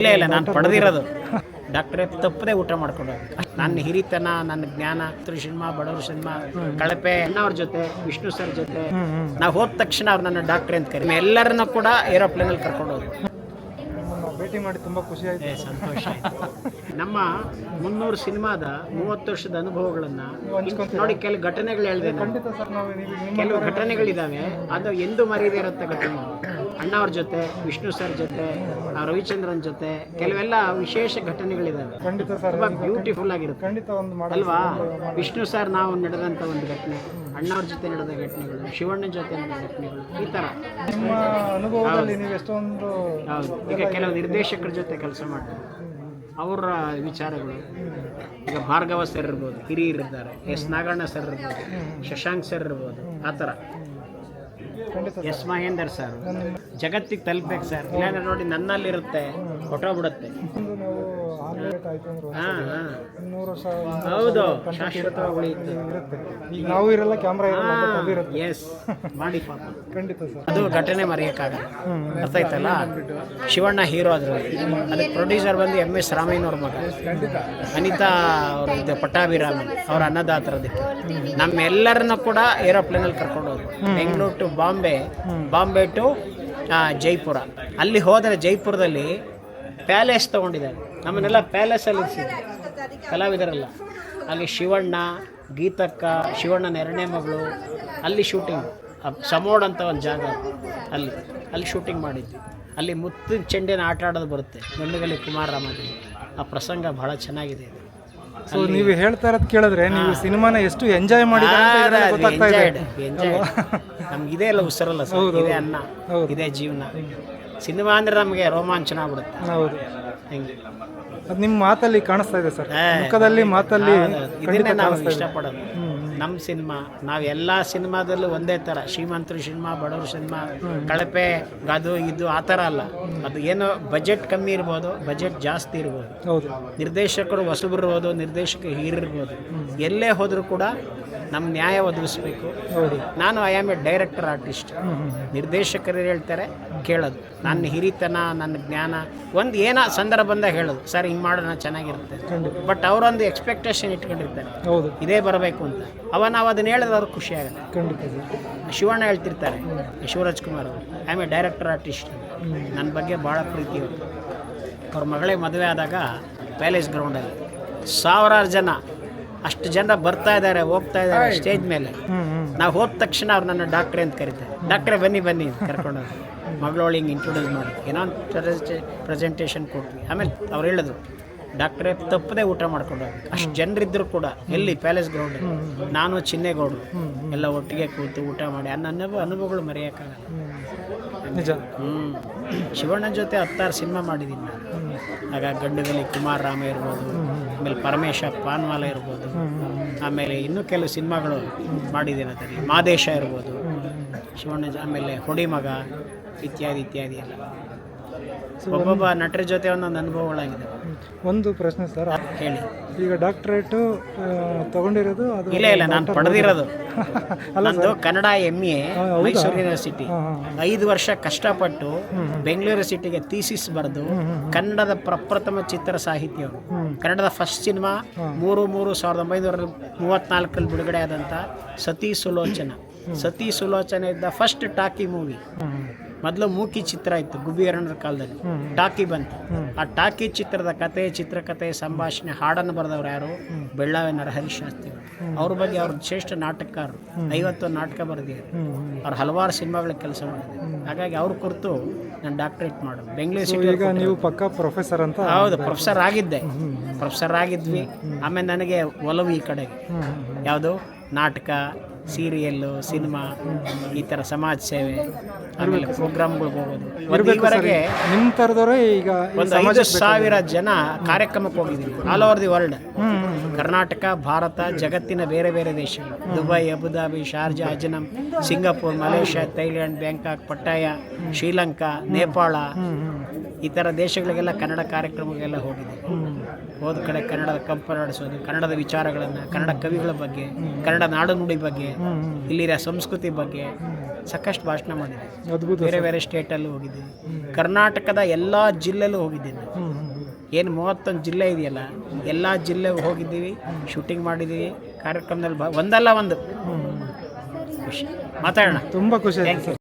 ಇಲ್ಲ ನಾನು ಪಡೆದಿರೋದು ಡಾಕ್ಟರೇಟ್ ತಪ್ಪದೆ ಊಟ ಮಾಡ್ಕೊಂಡು ನನ್ನ ಹಿರಿತನ, ನನ್ನ ಜ್ಞಾನ, ಸಿನಿಮಾ, ಬಡವ್ರ ಸಿನಿಮಾ, ಕಳಪೆ ಅಣ್ಣವ್ರ ಜೊತೆ, ವಿಷ್ಣು ಸರ್ ಜೊತೆ ನಾವು ಹೋದ ತಕ್ಷಣ ಅವ್ರು ನನ್ನ ಡಾಕ್ಟ್ರೆ ಅಂತ ಕರಿ ಎಲ್ಲರನ್ನೂ ಕೂಡ ಏರೋಪ್ಲೇನಲ್ಲಿ ಕರ್ಕೊಂಡು ಹೋದ್ರು. ಭೇಟಿ ಮಾಡಿ ತುಂಬಾ ಖುಷಿ ಆಯ್ತು, ಸಂತೋಷ ಆಯ್ತು. ನಮ್ಮ 300 ಸಿನಿಮಾದ 30 ವರ್ಷದ ಅನುಭವಗಳನ್ನ ನೋಡಿ, ಕೆಲವು ಘಟನೆಗಳು ಹೇಳಿದೆ. ಕೆಲವು ಘಟನೆಗಳಿದಾವೆ, ಅದು ಎಂದು ಮರೀದೇ ಇರುತ್ತೆ ಘಟನೆ. ಅಣ್ಣವ್ರ ಜೊತೆ, ವಿಷ್ಣು ಸರ್ ಜೊತೆ, ರವಿಚಂದ್ರನ್ ಜೊತೆ ಕೆಲವೆಲ್ಲ ವಿಶೇಷ ಘಟನೆಗಳಿದಾವೆ. ಖಂಡಿತ ಸರ್, ತುಂಬಾ ಬ್ಯೂಟಿಫುಲ್ ಆಗಿರುತ್ತೆ ಖಂಡಿತ ಒಂದು ಅಲ್ವಾ? ವಿಷ್ಣು ಸರ್ ನಾವು ನಡೆದಂಥ ಒಂದು ಘಟನೆ, ಅಣ್ಣವ್ರ ಜೊತೆ ನಡೆದ ಘಟನೆಗಳು, ಶಿವಣ್ಣನ ಜೊತೆ ನಡೆದ ಘಟನೆಗಳು, ಈ ಥರ ನಿಮ್ಮ ಅನುಭವದಲ್ಲಿ ನೀವು ಎಷ್ಟೊಂದು. ಹೌದು. ಈಗ ಕೆಲವು ನಿರ್ದೇಶಕರ ಜೊತೆ ಕೆಲಸ ಮಾಡ್ತಾರೆ, ಅವರ ವಿಚಾರಗಳು. ಈಗ ಭಾರ್ಗವ ಸರ್ ಇರ್ಬೋದು, ಹಿರಿಯರಿದ್ದಾರೆ, ಎಸ್ ನಾಗಣ್ಣ ಸರ್ ಇರ್ಬೋದು, ಶಶಾಂಕ್ ಸರ್ ಇರ್ಬೋದು, ಆ ಥರ. ಎಸ್ ಮಹೇಂದರ್ ಸರ್ ಜಗತ್ತಿಗೆ ತಲುಪಬೇಕು ಸರ್, ಇಲ್ಲಾಂದ್ರೆ ನೋಡಿ ನನ್ನಲ್ಲಿರುತ್ತೆ ಹೊಟ್ಟೋಗ್ಬಿಡುತ್ತೆ. ಹೌದು, ಶಾಶ್ವತವಾಗಿ ಉಳಿಯುತ್ತೆ. ನಾವು ಇರಲ್ಲ, ಕ್ಯಾಮ್ರಾ ಎಸ್ ಮಾಡಿ ಪಾಪ. ಖಂಡಿತ ಸರ್, ಅದು ಘಟನೆ ಮರೆಯೋಕ್ಕಾಗಲ್ಲ. ಅರ್ಥ ಆಯ್ತಲ್ಲ? ಶಿವಣ್ಣ ಹೀರೋ ಆದ್ರು, ಅದಕ್ಕೆ ಪ್ರೊಡ್ಯೂಸರ್ ಬಂದು MS ರಾಮಯ್ಯನವ್ರ ಮಗ ಅನಿತಾ ಅವರು ಇದ್ದ ಪಟ್ಟಾಭಿರಾಮನ್ ಅವ್ರ ಅನ್ನದಾತರದಕ್ಕೆ ನಮ್ಮೆಲ್ಲರನ್ನ ಕೂಡ ಏರೋಪ್ಲೇನಲ್ಲಿ ಕರ್ಕೊಂಡು ಹೋದ್ರು. Bengaluru to Bombay to Jaipur. ಅಲ್ಲಿ ಹೋದರೆ ಜೈಪುರದಲ್ಲಿ ಪ್ಯಾಲೇಸ್ ತೊಗೊಂಡಿದ್ದಾರೆ, ನಮ್ಮನ್ನೆಲ್ಲ ಪ್ಯಾಲೇಸಲ್ಲಿ ಇರಿಸಿದ್ರು ಕಲಾವಿದರೆಲ್ಲ. ಅಲ್ಲಿ ಶಿವಣ್ಣ, ಗೀತಕ್ಕ, ಶಿವಣ್ಣನ ಎರಡನೇ ಮಗಳು, ಅಲ್ಲಿ ಶೂಟಿಂಗ್. ಸಮೋಡ್ ಅಂತ ಒಂದು ಜಾಗ, ಅಲ್ಲಿ ಶೂಟಿಂಗ್ ಮಾಡಿದ್ವಿ. ಅಲ್ಲಿ ಮುತ್ತಿನ ಚೆಂಡಿನ ಆಟ ಆಡೋದು ಬರುತ್ತೆ, ಗಂಡುಗಲಿ ಕುಮಾರರಾಮಲ್ಲಿ. ಆ ಪ್ರಸಂಗ ಬಹಳ ಚೆನ್ನಾಗಿದೆ. ಸೊ ನೀವು ಹೇಳ್ತಾ ಇರೋದು ಕೇಳಿದ್ರೆ ನೀವು ಸಿನಿಮಾನ ಎಷ್ಟು ಎಂಜಾಯ್ ಮಾಡಿದ್ರೆ ನಮ್ಗೆ ಇದೇ ಎಲ್ಲ ಉಸಿರಲ್ಲ ಸರ್, ಇದೇ ಅನ್ನ, ಇದೇ ಜೀವನ. ಸಿನಿಮಾ ಅಂದ್ರೆ ನಮಗೆ ರೋಮಾಂಚನ ಆಗ್ಬಿಡುತ್ತೆ. ಹೌದು, ಹೆಂಗೆ ಅದು ನಿಮ್ಮ ಮಾತಲ್ಲಿ ಕಾಣಿಸ್ತಾ ಇದೆ ಸರ್, ಮುಖದಲ್ಲಿ ಮಾತಲ್ಲಿ. ಇದನ್ನೇ ನಾವು ಇಷ್ಟಪಡೋದು. ನಮ್ಮ ಸಿನಿಮಾ, ನಾವು ಎಲ್ಲ ಸಿನಿಮಾದಲ್ಲೂ ಒಂದೇ ಥರ, ಶ್ರೀಮಂತರ ಸಿನಿಮಾ, ಬಡವ್ರ ಸಿನಿಮಾ, ಕಳಪೆ ಅದು ಇದು ಆ ಥರ ಅಲ್ಲ. ಅದು ಏನೋ ಬಜೆಟ್ ಕಮ್ಮಿ ಇರ್ಬೋದು, ಬಜೆಟ್ ಜಾಸ್ತಿ ಇರ್ಬೋದು, ಹೌದು, ನಿರ್ದೇಶಕರು ಹೊಸಬರು ಇರ್ಬೋದು, ನಿರ್ದೇಶಕರು ಹಿರಿರ್ಬೋದು, ಎಲ್ಲೇ ಹೋದರೂ ಕೂಡ ನಮ್ಮ ನ್ಯಾಯ ಒದಗಿಸ್ಬೇಕು. ನಾನು I am A director artist. ನಿರ್ದೇಶಕರು ಹೇಳ್ತಾರೆ ಕೇಳೋದು, ನನ್ನ ಹಿರಿತನ, ನನ್ನ ಜ್ಞಾನ, ಒಂದು ಏನೋ ಸಂದರ್ಭ ಬಂದಾಗ ಹೇಳೋದು, ಸರ್ ಹಿಂಗೆ ಮಾಡೋಣ ಚೆನ್ನಾಗಿರುತ್ತೆ. ಬಟ್ ಅವರೊಂದು ಎಕ್ಸ್ಪೆಕ್ಟೇಷನ್ ಇಟ್ಕೊಂಡಿರ್ತಾರೆ, ಇದೇ ಬರಬೇಕು ಅಂತ. ನಾವು ಅದನ್ನ ಹೇಳಿದ್ರೆ ಅವ್ರಿಗೆ ಖುಷಿ ಆಗುತ್ತೆ. ಶಿವಣ್ಣ ಹೇಳ್ತಿರ್ತಾರೆ, ಶಿವರಾಜ್ ಕುಮಾರ್ ಅವರು, I am A director artist. ನನ್ನ ಬಗ್ಗೆ ಭಾಳ ಪ್ರೀತಿ ಅವರು. ಅವ್ರ ಮಗಳೇ ಮದುವೆ ಆದಾಗ ಪ್ಯಾಲೇಸ್ ಗ್ರೌಂಡಲ್ಲಿ 1000 ಜನ, ಅಷ್ಟು ಜನ ಬರ್ತಾ ಇದ್ದಾರೆ, ಹೋಗ್ತಾ ಇದ್ದಾರೆ ಸ್ಟೇಜ್ ಮೇಲೆ. ನಾವು ಹೋದ ತಕ್ಷಣ ಅವ್ರು ನನ್ನ ಡಾಕ್ಟ್ರೆ ಅಂತ ಕರೀತಾರೆ. ಡಾಕ್ಟ್ರೆ ಬನ್ನಿ ಕರ್ಕೊಂಡು ಮಗಳೊಳಗೆ ಹಿಂಗೆ ಇಂಟ್ರೊಡ್ಯೂಸ್ ಮಾಡಿ ಏನೋ ಪ್ರೆಸೆಂಟೇಷನ್ ಕೊಟ್ವಿ. ಆಮೇಲೆ ಅವ್ರು ಹೇಳಿದ್ರು, ಡಾಕ್ಟ್ರೆ ತಪ್ಪದೆ ಊಟ ಮಾಡ್ಕೊಂಡು ಅಷ್ಟು ಜನರಿದ್ದರು ಕೂಡ. ಎಲ್ಲಿ? ಪ್ಯಾಲೇಸ್ ಗ್ರೌಂಡಲ್ಲಿ. ನಾನು ಚಿನ್ನೇಗೌಡರು ಎಲ್ಲ ಒಟ್ಟಿಗೆ ಕೂತು ಊಟ ಮಾಡಿ ನನ್ನ ಅನುಭವಗಳು ಮರೆಯೋಕ್ಕಾಗಲ್ಲ. ನಿಜ. ಶಿವಣ್ಣನ ಜೊತೆ 10 ಸಿನಿಮಾ ಮಾಡಿದ್ದೀನಿ ನಾನು. ಆಗ ಗಂಡುಗಲಿ ಕುಮಾರರಾಮ ಇರ್ಬೋದು, ಆಮೇಲೆ ಪರಮೇಶ ಪಾನ್ವಾಲ ಇರ್ಬೋದು, ಆಮೇಲೆ ಇನ್ನೂ ಕೆಲವು ಸಿನಿಮಾಗಳು ಮಾಡಿದ್ದೀನಿ ಅದರಲ್ಲಿ. ಮಾದೇಶ ಇರ್ಬೋದು, ಶಿವಣ್ಣ, ಆಮೇಲೆ ಹೊಡಿ ಮಗ, ಇತ್ಯಾದಿ ಎಲ್ಲ. ಒಬ್ಬೊಬ್ಬ ನಟರ ಜೊತೆ ಒಂದೊಂದು ಅನುಭವಗಳಾಗಿದೆ. ಒಂದು ಪ್ರಶ್ನೆ ಸರ್, ಹೇಳಿ. ಈಗ ಡಾಕ್ಟರೇಟು ತಗೊಂಡಿರೋದು? ಇಲ್ಲ ನಾನು ಪಡೆದಿರೋದು. ನಂದು ಕನ್ನಡ MA ಮೈಸೂರು ಯೂನಿವರ್ಸಿಟಿ. 5 ವರ್ಷ ಕಷ್ಟಪಟ್ಟು ಬೆಂಗಳೂರು ಸಿಟಿಗೆ ಥೀಸಿಸ್ ಬರೆದು ಕನ್ನಡದ ಪ್ರಪ್ರಥಮ ಚಿತ್ರ ಸಾಹಿತ್ಯವರು. ಕನ್ನಡದ ಫಸ್ಟ್ ಸಿನಿಮಾ 3/3/1934 ಬಿಡುಗಡೆ ಆದಂಥ ಸತಿ ಸುಲೋಚನ ಇದ್ದ ಫಸ್ಟ್ ಟಾಕಿ ಮೂವಿ. ಮೊದಲು ಮೂಕಿ ಚಿತ್ರ ಇತ್ತು, ಗುಬ್ಬಿ ಅರಣ್ಯರ ಕಾಲದಲ್ಲಿ. ಟಾಕಿ ಬಂತು. ಆ ಟಾಕಿ ಚಿತ್ರದ ಕತೆ, ಚಿತ್ರಕಥೆ, ಸಂಭಾಷಣೆ, ಹಾಡನ್ನು ಬರೆದವ್ರು ಯಾರು? ಬೆಳ್ಳಾವೆ ನರಹರಿ ಶಾಸ್ತ್ರಿ. ಅವ್ರ ಬಗ್ಗೆ ಅವ್ರ ಶ್ರೇಷ್ಠ ನಾಟಕಕಾರರು, 50 ನಾಟಕ ಬರೆದಿದ್ದಾರೆ. ಅವ್ರು ಹಲವಾರು ಸಿನಿಮಾಗಳಿಗೆ ಕೆಲಸ ಮಾಡಿದ್ದಾರೆ. ಹಾಗಾಗಿ ಅವ್ರ ಕುರಿತು ನಾನು ಡಾಕ್ಟರೇಟ್ ಮಾಡೋದು ಬೆಂಗಳೂರು ಸಿಟಿ. ಈಗ ನೀವು ಪಕ್ಕ ಪ್ರೊಫೆಸರ್ ಅಂತ? ಹೌದು, ಪ್ರೊಫೆಸರ್ ಆಗಿದ್ವಿ. ಆಮೇಲೆ ನನಗೆ ಒಲವು ಈ ಕಡೆಗೆ, ಯಾವುದು? ನಾಟಕ, ಸೀರಿಯಲ್ಲು, ಸಿನಿಮಾ, ಈ ಥರ ಸಮಾಜ ಸೇವೆ, ಆಮೇಲೆ ಪ್ರೋಗ್ರಾಮ್ಗಳಿಗೆ ಹೋಗೋದು. ಈವರೆಗೆ ನಿಮ್ಮ ಥರದವರೇ ಈಗ ಒಂದು 5,000 ಜನ ಕಾರ್ಯಕ್ರಮಕ್ಕೆ ಹೋಗಿದ್ದೀವಿ, all over the world. Karnataka, Bharat, ಜಗತ್ತಿನ ಬೇರೆ ಬೇರೆ ದೇಶಗಳು, Dubai, Abu Dhabi, Sharjah, Ajman, Singapore, Malaysia, Thailand, Bangkok, Pattaya, Sri Lanka, Nepal, ಈ ಥರ ದೇಶಗಳಿಗೆಲ್ಲ ಕನ್ನಡ ಕಾರ್ಯಕ್ರಮಕ್ಕೆಲ್ಲ ಹೋಗಿದ್ದೀವಿ. ಹೋದ ಕಡೆ ಕನ್ನಡದ ಕಂಪನ ನಡೆಸೋದು, ಕನ್ನಡದ ವಿಚಾರಗಳನ್ನು, ಕನ್ನಡ ಕವಿಗಳ ಬಗ್ಗೆ, ಕನ್ನಡ ನಾಡು ನುಡಿ ಬಗ್ಗೆ, ಇಲ್ಲಿರೋ ಸಂಸ್ಕೃತಿ ಬಗ್ಗೆ ಸಾಕಷ್ಟು ಭಾಷಣ ಮಾಡಿದ್ದೀನಿ. ಬೇರೆ ಬೇರೆ ಸ್ಟೇಟಲ್ಲೂ ಹೋಗಿದ್ದೀನಿ. ಕರ್ನಾಟಕದ ಎಲ್ಲ ಜಿಲ್ಲೆಲ್ಲೂ ಹೋಗಿದ್ದೀನಿ. ಏನು 31 ಜಿಲ್ಲೆ ಇದೆಯಲ್ಲ, ಎಲ್ಲ ಜಿಲ್ಲೆಗೆ ಹೋಗಿದ್ದೀವಿ, ಶೂಟಿಂಗ್ ಮಾಡಿದ್ದೀವಿ, ಕಾರ್ಯಕ್ರಮದಲ್ಲಿ ಒಂದಲ್ಲ ಒಂದು ಖುಷಿ. ಮಾತಾಡೋಣ. ತುಂಬ ಖುಷಿ ಆಯ್ತು ಸರ್.